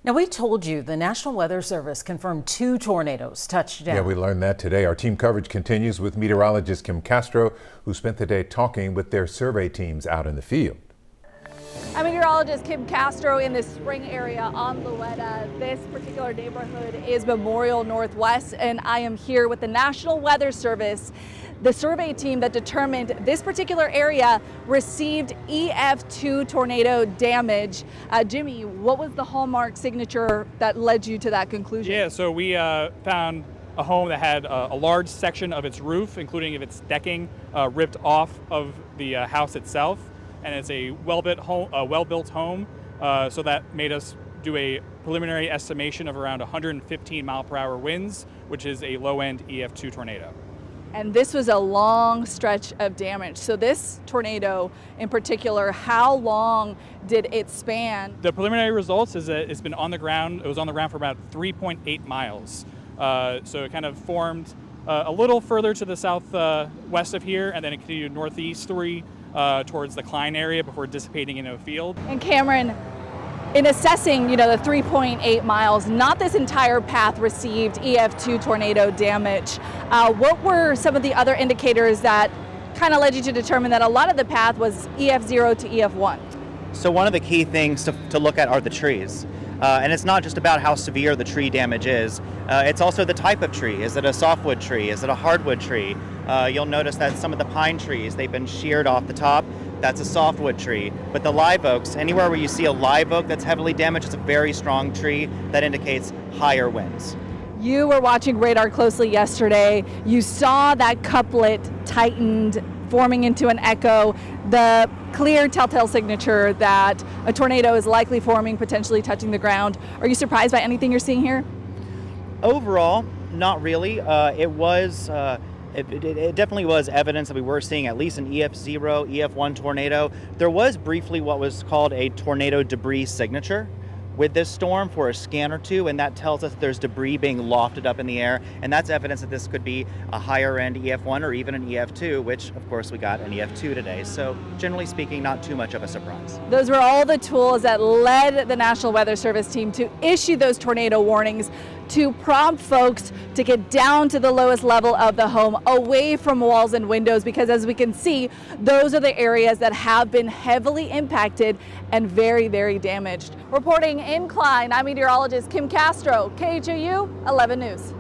Now, we told you the National Weather Service confirmed 2 tornadoes touched down. Yeah, we learned that today. Our team coverage continues with meteorologist Kim Castro, who spent the day talking with their survey teams out in the field. I'm meteorologist Kim Castro in the Spring area on Louetta. This particular neighborhood is Memorial Northwest, and I am here with the National Weather Service. The survey team that determined this particular area received EF2 tornado damage. Jimmy, what was the hallmark signature that led you to that conclusion? Yeah, so we found a home that had a large section of its roof, including of its decking, ripped off of the house itself. And it's a well-built home, so that made us do a preliminary estimation of around 115 mile-per-hour winds, which is a low-end EF2 tornado. And this was a long stretch of damage. So this tornado in particular, how long did it span? The preliminary results is that it's been on the ground. It was on the ground for about 3.8 miles. So it kind of formed a little further to the southwest of here, and then it continued northeasterly towards the Klein area before dissipating into a field. And Cameron, in assessing, the 3.8 miles, not this entire path received EF2 tornado damage. What were some of the other indicators that kind of led you to determine that a lot of the path was EF0 to EF1? So one of the key things to look at are the trees. And it's not just about how severe the tree damage is, it's also the type of tree. Is it a softwood tree? Is it a hardwood tree? You'll notice that some of the pine trees, they've been sheared off the top. That's a softwood tree. But the live oaks, anywhere where you see a live oak that's heavily damaged, it's a very strong tree that indicates higher winds. You were watching radar closely yesterday. You saw that couplet tightened, forming into an echo, the clear telltale signature that a tornado is likely forming, potentially touching the ground. Are you surprised by anything you're seeing here? Overall, not really. It definitely was evidence that we were seeing at least an EF0, EF1 tornado. There was briefly what was called a tornado debris signature with this storm for a scan or two, and that tells us that there's debris being lofted up in the air, and that's evidence that this could be a higher end EF1 or even an EF2, which of course we got an EF2 today. So generally speaking, not too much of a surprise. Those were all the tools that led the National Weather Service team to issue those tornado warnings, to prompt folks to get down to the lowest level of the home, away from walls and windows, because as we can see, those are the areas that have been heavily impacted and very, very damaged. Reporting in Klein, I'm meteorologist Kim Castro, KHOU 11 News.